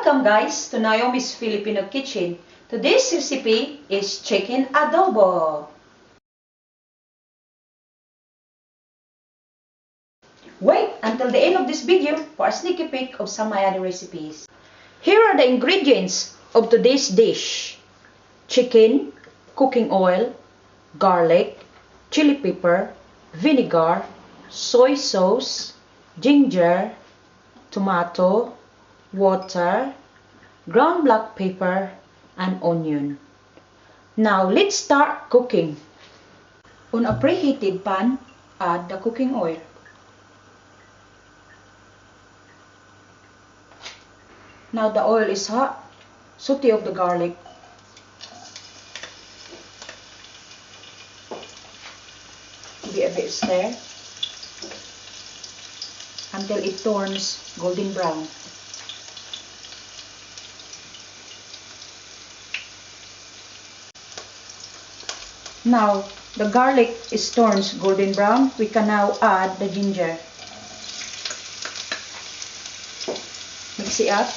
Welcome guys to Naomi's Filipino Kitchen. Today's recipe is chicken adobo. Wait until the end of this video for a sneaky peek of some of my other recipes. Here are the ingredients of today's dish. Chicken, cooking oil, garlic, chili pepper, vinegar, soy sauce, ginger, tomato, water, ground black pepper, and onion. Now let's start cooking. On a preheated pan, add the cooking oil. Now the oil is hot. Saute of the garlic. Give it a bit stir until it turns golden brown. Now the garlic is turned golden brown. We can now add the ginger. Mix it up.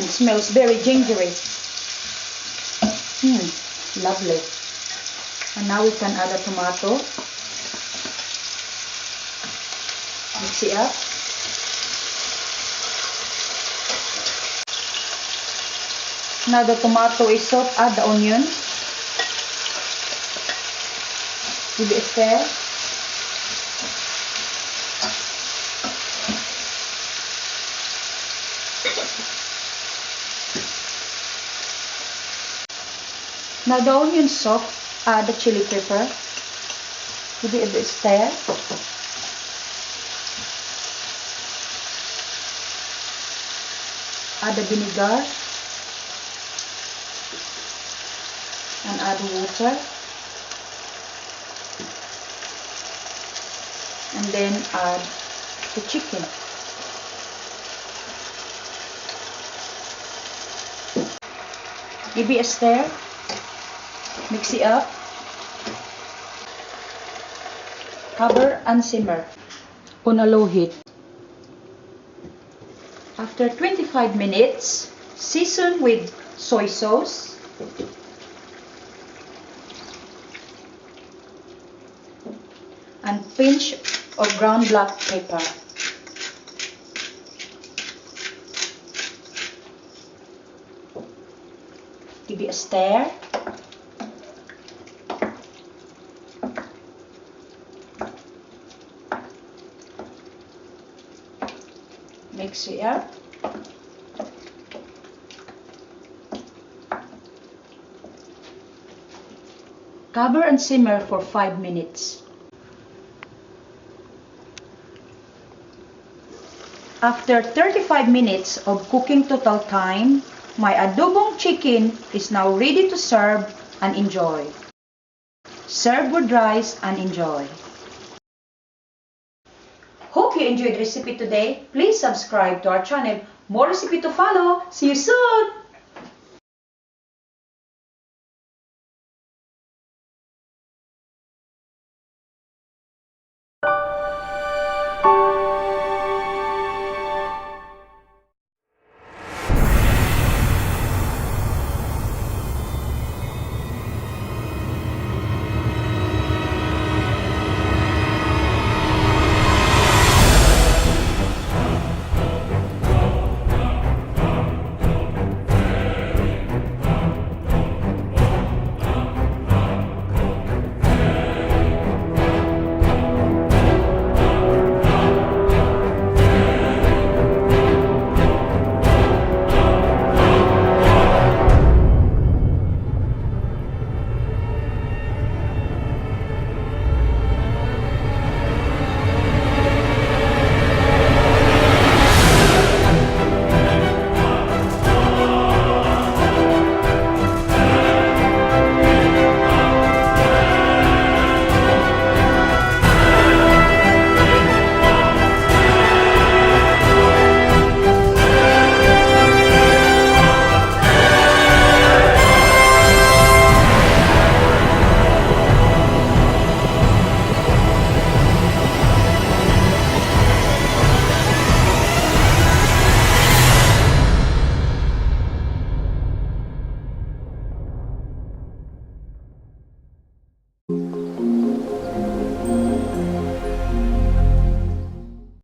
Smells very gingery. Lovely. And now we can add a tomato. Mix it up. Now the tomato is soft, add the onion. Give it a stir. Now the onion soft, add the chili pepper. Give it a bit stir. Add the vinegar and add water, and then add the chicken. Give it a stir. Mix it up. Cover and simmer on a low heat. After 25 minutes, season with soy sauce, and pinch of ground black pepper. Give it a stir. Mix it up. Cover and simmer for 5 minutes. After 35 minutes of cooking total time, my adobong chicken is now ready to serve and enjoy. Serve with rice and enjoy. Hope you enjoyed the recipe today. Please subscribe to our channel. More recipe to follow. See you soon!